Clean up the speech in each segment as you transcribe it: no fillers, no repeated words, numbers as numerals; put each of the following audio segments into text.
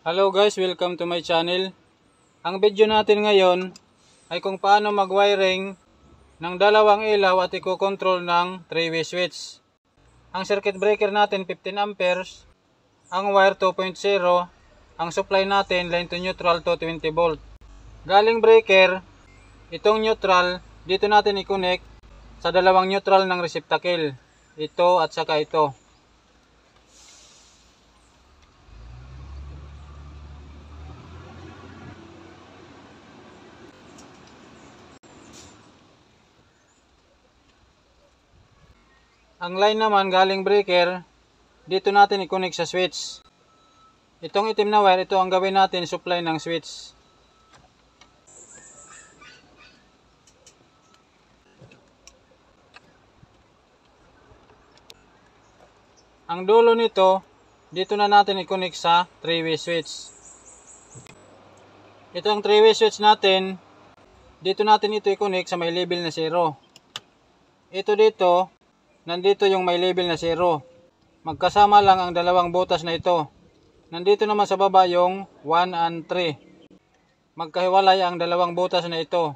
Hello guys, welcome to my channel. Ang video natin ngayon ay kung paano mag-wiring ng dalawang ilaw at i-control ng 3-way switch. Ang circuit breaker natin 15 amperes, ang wire 2.0, ang supply natin line to neutral to 20 volt. Galing breaker, itong neutral, dito natin i-connect sa dalawang neutral ng receptacle. Ito at saka ito. Ang line naman galing breaker, dito natin i-connect sa switch. Itong itim na wire, ito ang gawin natin supply ng switch. Ang dulo nito, dito na natin i-connect sa 3-way switch. Ito ang 3-way switch natin, dito natin ito i-connect sa may label na 0. Ito dito, nandito yung may label na 0. Magkasama lang ang dalawang butas na ito. Nandito naman sa baba yung 1 and 3. Magkahiwalay ang dalawang butas na ito.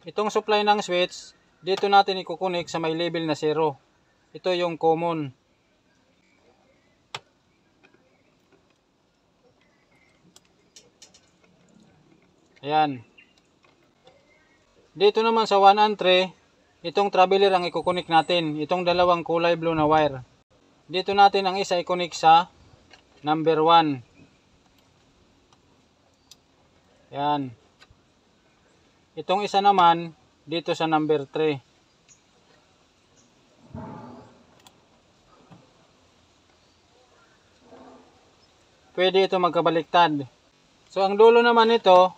Itong supply ng switch, dito natin i-connect sa may label na 0. Ito yung common. Ayan. Dito naman sa 1 and 3, itong traveler ang i-connect natin. Itong dalawang kulay blue na wire. Dito natin ang isa i-connect sa number 1. Ayan. Itong isa naman dito sa number 3. Pwede ito magkabaliktad. So ang dulo naman ito,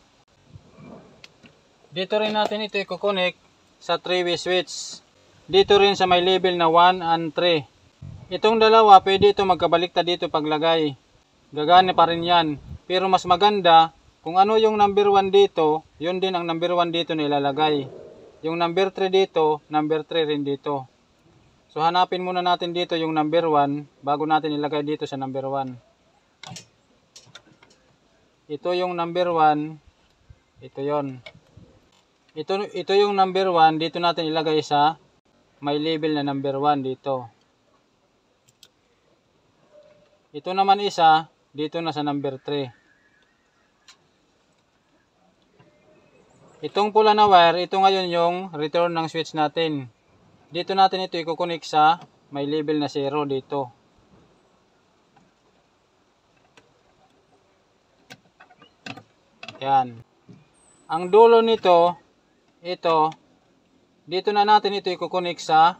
dito rin natin ito i-connect sa 3-way switch. Dito rin sa may label na 1 and 3. Itong dalawa, pwede ito magkabaliktad dito paglagay. Gagana pa rin yan. Pero mas maganda, kung ano yung number 1 dito, yun din ang number 1 dito na ilalagay. Yung number 3 dito, number 3 rin dito. So hanapin muna natin dito yung number 1 bago natin ilagay dito sa number 1. Ito yung number 1. Ito yon. Ito yung number 1. Dito natin ilagay sa may label na number 1 dito. Ito naman isa, dito na sa number 3. Itong pula na wire, ito ngayon yung return ng switch natin. Dito natin ito i-connect sa may label na 0 dito. Yan. Ang dulo nito, ito, dito na natin ito i-connect sa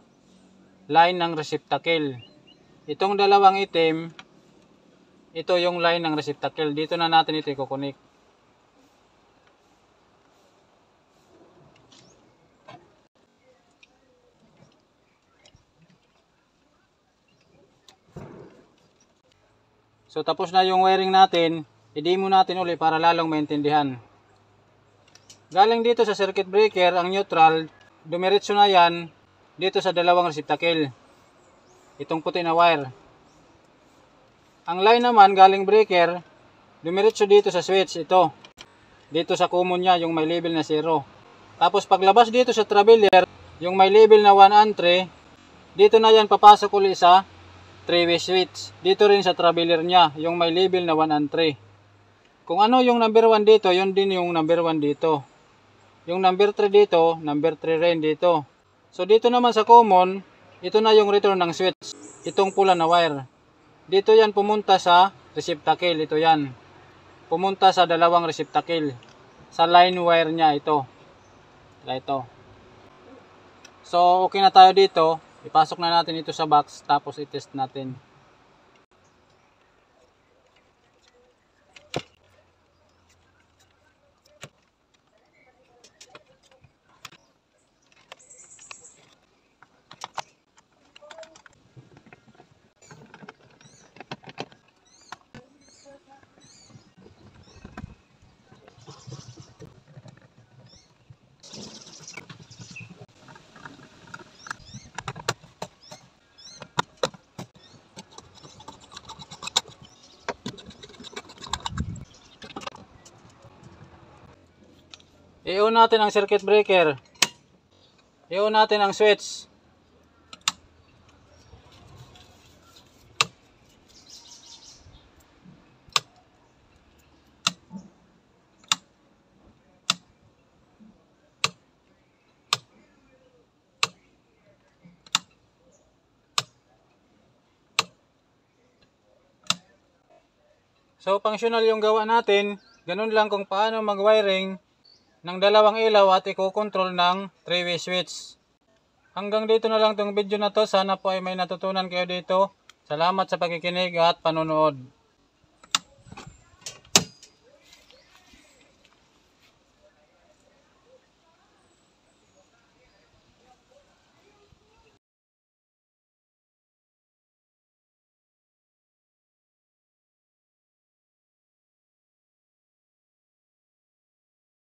line ng receptacle. Itong dalawang itim, ito yung line ng receptacle. Dito na natin ito i-connect. So tapos na yung wiring natin, i-demo natin uli para lalong maintindihan. Galing dito sa circuit breaker, ang neutral, dumiretso na yan dito sa dalawang receptacle. Itong puti na wire. Ang line naman galing breaker, dumiretso dito sa switch, ito. Dito sa common niya, yung may label na 0. Tapos paglabas dito sa traveler, yung may label na 1 and 3, dito na yan papasok uli sa 3-way switch. Dito rin sa traveler niya, yung may label na 1 and 3. Kung ano yung number 1 dito, yun din yung number 1 dito. Yung number 3 dito, number 3 rin dito. So dito naman sa common, ito na yung return ng switch. Itong pula na wire. Dito yan pumunta sa receptacle. Ito yan. Pumunta sa dalawang receptacle. Sa line wire niya ito. Ito. So okay na tayo dito. Ipasok na natin ito sa box. Tapos i-test natin. I-on natin ang circuit breaker. I-on natin ang switch. So, functional yung gawa natin. Ganun lang kung paano mag-wiring ng dalawang ilaw at i-control ng 3-way switch. Hanggang dito na lang tong video na to. Sana po ay may natutunan kayo dito. Salamat sa pakikinig at panonood.